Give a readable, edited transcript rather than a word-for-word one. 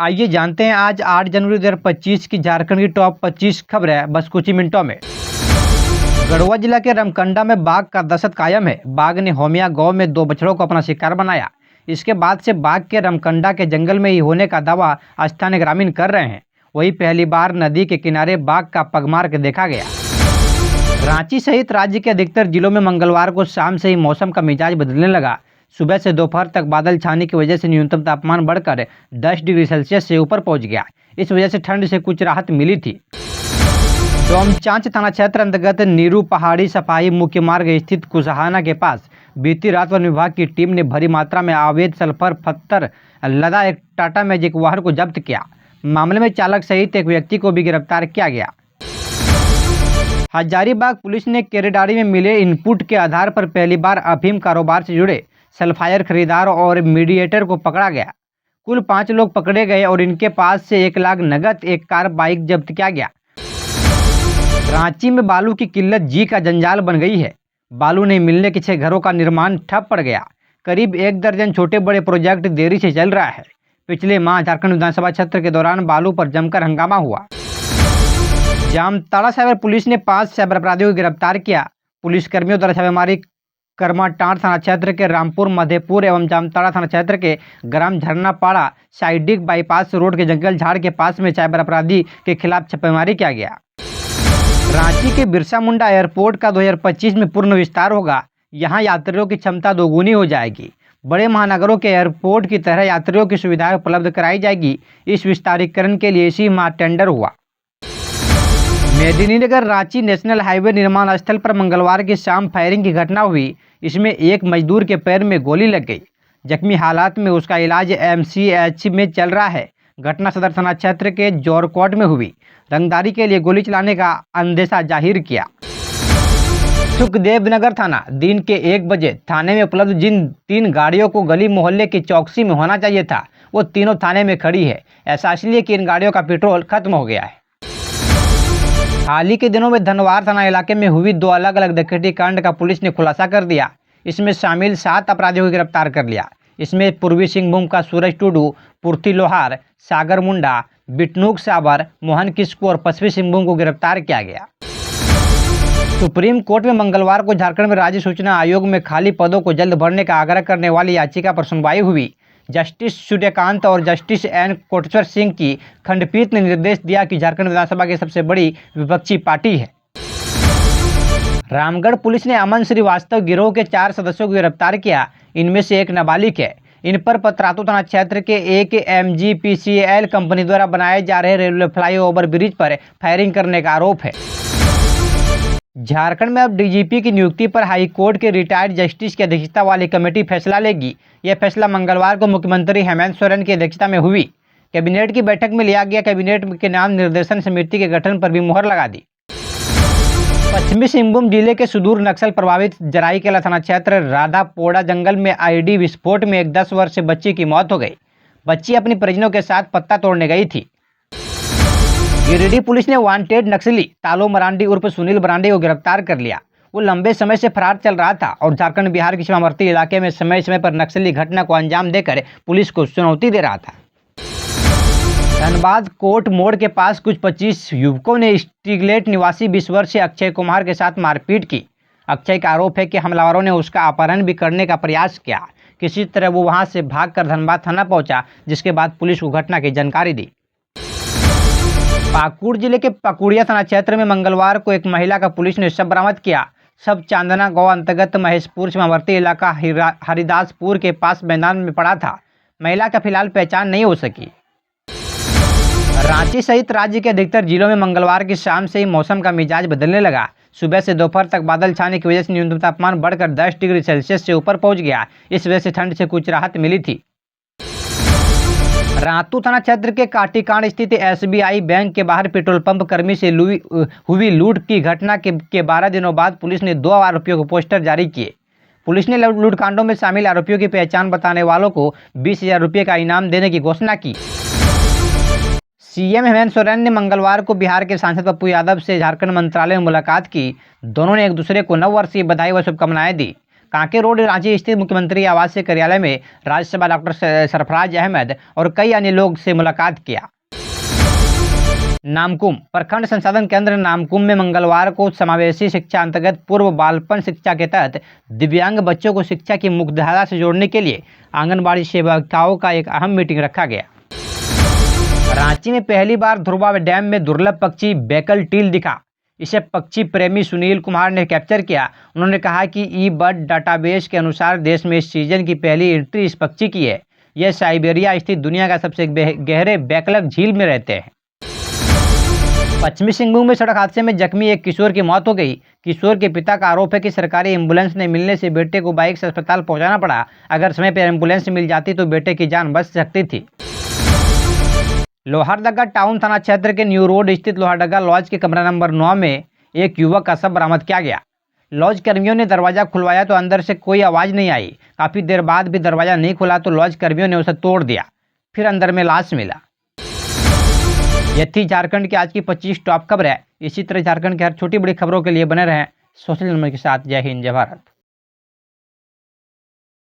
आइए जानते हैं आज 8 जनवरी 2025 की झारखंड की टॉप 25 खबरें बस कुछ ही मिनटों में। गढ़वा जिला के रमकंडा में बाघ का दहशत कायम है। बाघ ने होमिया गांव में 2 बछड़ों को अपना शिकार बनाया। इसके बाद से बाघ के रमकंडा के जंगल में ही होने का दावा स्थानीय ग्रामीण कर रहे हैं। वहीं पहली बार नदी के किनारे बाघ का पगमार्क के देखा गया। रांची सहित राज्य के अधिकतर जिलों में मंगलवार को शाम से ही मौसम का मिजाज बदलने लगा। सुबह से दोपहर तक बादल छाने की वजह से न्यूनतम तापमान बढ़कर 10 डिग्री सेल्सियस से ऊपर पहुंच गया। इस वजह से ठंड से कुछ राहत मिली थी। डोमचांच थाना क्षेत्र अंतर्गत नीरू पहाड़ी सफाई मुख्य मार्ग स्थित कुसहाना के पास बीती रात वन विभाग की टीम ने भारी मात्रा में अवैध सल्फर पत्थर लदा एक टाटा मैजिक वाहन को जब्त किया। मामले में चालक सहित एक व्यक्ति को भी गिरफ्तार किया गया। हजारीबाग पुलिस ने केरेडारी में मिले इनपुट के आधार पर पहली बार अफीम कारोबार से जुड़े सल्फायर खरीदार और मीडिएटर को पकड़ा गया। कुल 5 लोग पकड़े गए और इनके पास से 1 लाख नगद, 1 कार बाइक जब्त किया गया। रांची में बालू की किल्लत जी का जंजाल बन गई है। बालू नहीं मिलने के 6 घरों का निर्माण ठप पड़ गया। करीब 1 दर्जन छोटे बड़े प्रोजेक्ट देरी से चल रहा है। पिछले माह झारखंड विधानसभा क्षेत्र के दौरान बालू पर जमकर हंगामा हुआ। जामताड़ा साइबर पुलिस ने 5 साइबर अपराधियों को गिरफ्तार किया। पुलिसकर्मियों द्वारा छापेमारी करमाटांड़ थाना क्षेत्र के रामपुर मधेपुर एवं जामताड़ा थाना क्षेत्र के ग्राम झरनापाड़ा साइडिक बाईपास रोड के जंगल झाड़ के पास में साइबर अपराधी के खिलाफ छापेमारी किया गया। रांची के बिरसा मुंडा एयरपोर्ट का 2025 में पूर्ण विस्तार होगा। यहां यात्रियों की क्षमता दोगुनी हो जाएगी। बड़े महानगरों के एयरपोर्ट की तरह यात्रियों की सुविधाएं उपलब्ध कराई जाएगी। इस विस्तारीकरण के लिए इसी माह टेंडर हुआ। मेदिनीनगर रांची नेशनल हाईवे निर्माण स्थल पर मंगलवार की शाम फायरिंग की घटना हुई। इसमें एक मजदूर के पैर में गोली लग गई। जख्मी हालात में उसका इलाज MCH में चल रहा है। घटना सदर थाना क्षेत्र के जोरकोट में हुई। रंगदारी के लिए गोली चलाने का अंदेशा जाहिर किया। सुखदेवनगर थाना दिन के 1 बजे थाने में उपलब्ध जिन 3 गाड़ियों को गली मोहल्ले की चौकसी में होना चाहिए था, वो तीनों थाने में खड़ी है। ऐसा इसलिए कि इन गाड़ियों का पेट्रोल खत्म हो गया है। हाल ही के दिनों में धनवार थाना इलाके में हुई 2 अलग अलग डकैती कांड का पुलिस ने खुलासा कर दिया। इसमें शामिल 7 अपराधियों को गिरफ्तार कर लिया। इसमें पूर्वी सिंहभूम का सूरज टुडू, पुर्थी लोहार, सागर मुंडा, बिटनूक साबर, मोहन किस्कू और पश्चिमी सिंहभूम को गिरफ्तार किया गया। सुप्रीम कोर्ट में मंगलवार को झारखंड में राज्य सूचना आयोग में खाली पदों को जल्द भरने का आग्रह करने वाली याचिका पर सुनवाई हुई। जस्टिस सूर्यकांत और जस्टिस एन कोटेश्वर सिंह की खंडपीठ ने निर्देश दिया कि झारखंड विधानसभा की सबसे बड़ी विपक्षी पार्टी है। रामगढ़ पुलिस ने अमन श्रीवास्तव गिरोह के 4 सदस्यों को गिरफ्तार किया। इनमें से एक नाबालिग है। इन पर पतरातू थाना क्षेत्र के एक MGPCL कंपनी द्वारा बनाए जा रहे रेलवे फ्लाईओवर ब्रिज पर फायरिंग करने का आरोप है। झारखंड में अब DGP की नियुक्ति पर हाईकोर्ट के रिटायर्ड जस्टिस की अध्यक्षता वाली कमेटी फैसला लेगी। यह फैसला मंगलवार को मुख्यमंत्री हेमंत सोरेन की अध्यक्षता में हुई कैबिनेट की बैठक में लिया गया। कैबिनेट के नाम निर्देशन समिति के गठन पर भी मुहर लगा दी। पश्चिमी सिंहभूम जिले के सुदूर नक्सल प्रभावित जराईकेला थाना क्षेत्र राधापोड़ा जंगल में IED विस्फोट में एक 10 वर्षीय बच्ची की मौत हो गई। बच्ची अपनी परिजनों के साथ पत्ता तोड़ने गई थी। गिरिडीह पुलिस ने वांटेड नक्सली तालो मरांडी उर्फ सुनील बरांडी को गिरफ्तार कर लिया। वो लंबे समय से फरार चल रहा था और झारखंड बिहार के सीमावर्ती इलाके में समय समय पर नक्सली घटना को अंजाम देकर पुलिस को चुनौती दे रहा था। धनबाद कोर्ट मोड़ के पास कुछ 25 युवकों ने स्ट्रीगलेट निवासी 20 वर्षीय अक्षय कुमार के साथ मारपीट की। अक्षय का आरोप है कि हमलावरों ने उसका अपहरण भी करने का प्रयास किया। किसी तरह वो वहां से भागकर धनबाद थाना पहुंचा, जिसके बाद पुलिस को घटना की जानकारी दी। पाकुड़ जिले के पकुड़िया थाना क्षेत्र में मंगलवार को एक महिला का पुलिस ने शव बरामद किया। शव चांदना गांव अंतर्गत महेशपुर सीमावर्ती इलाका हरिदासपुर के पास मैदान में पड़ा था। महिला का फिलहाल पहचान नहीं हो सकी। रांची सहित राज्य के अधिकतर जिलों में मंगलवार की शाम से ही मौसम का मिजाज बदलने लगा। सुबह से दोपहर तक बादल छाने की वजह से न्यूनतम तापमान बढ़कर 10 डिग्री सेल्सियस से ऊपर पहुंच गया। इस वजह से ठंड से कुछ राहत मिली थी। रातू थाना क्षेत्र के काटीकांड स्थित SBI बैंक के बाहर पेट्रोल पंप कर्मी से हुई लूट की घटना के 12 दिनों बाद पुलिस ने 2 आरोपियों को पोस्टर जारी किए। पुलिस ने लूटकांडों में शामिल आरोपियों की पहचान बताने वालों को 20,000 रुपये का इनाम देने की घोषणा की। CM हेमंत सोरेन ने मंगलवार को बिहार के सांसद पप्पू यादव से झारखंड मंत्रालय में मुलाकात की। दोनों ने एक दूसरे को नववर्षीय बधाई व शुभकामनाएं दी। कांके रोड रांची स्थित मुख्यमंत्री आवास कार्यालय में राज्यसभा डॉक्टर सरफराज अहमद और कई अन्य लोग से मुलाकात किया। नामकुम प्रखंड संसाधन केंद्र नामकुम में मंगलवार को समावेशी शिक्षा अंतर्गत पूर्व बालपन शिक्षा के तहत दिव्यांग बच्चों को शिक्षा की मुख्यधारा से जोड़ने के लिए आंगनबाड़ी सेविकाओं का एक अहम मीटिंग रखा गया। रांची में पहली बार ध्रुवा डैम में दुर्लभ पक्षी बेकल टील दिखा। इसे पक्षी प्रेमी सुनील कुमार ने कैप्चर किया। उन्होंने कहा कि ई बर्ड डाटाबेस के अनुसार देश में इस सीजन की पहली एंट्री इस पक्षी की है। यह साइबेरिया स्थित दुनिया का सबसे गहरे बैकलग झील में रहते हैं। पश्चिमी सिंहभूम में सड़क हादसे में जख्मी एक किशोर की मौत हो गई। किशोर के पिता का आरोप है कि सरकारी एम्बुलेंस ने मिलने से बेटे को बाइक से अस्पताल पहुंचाना पड़ा। अगर समय पर एम्बुलेंस मिल जाती तो बेटे की जान बच सकती थी। लोहरदगा टाउन थाना क्षेत्र के न्यू रोड स्थित लोहरदगा लॉज के कमरा नंबर 9 में एक युवक का शव बरामद किया गया। लॉज कर्मियों ने दरवाजा खुलवाया तो अंदर से कोई आवाज़ नहीं आई। काफ़ी देर बाद भी दरवाजा नहीं खुला तो लॉज कर्मियों ने उसे तोड़ दिया। फिर अंदर में लाश मिला। यह थी झारखंड की आज की 25 टॉप खबर है। इसी तरह झारखंड की हर छोटी बड़ी खबरों के लिए बने रहें सोशल मीडिया के साथ। जय हिंद, जय भारत।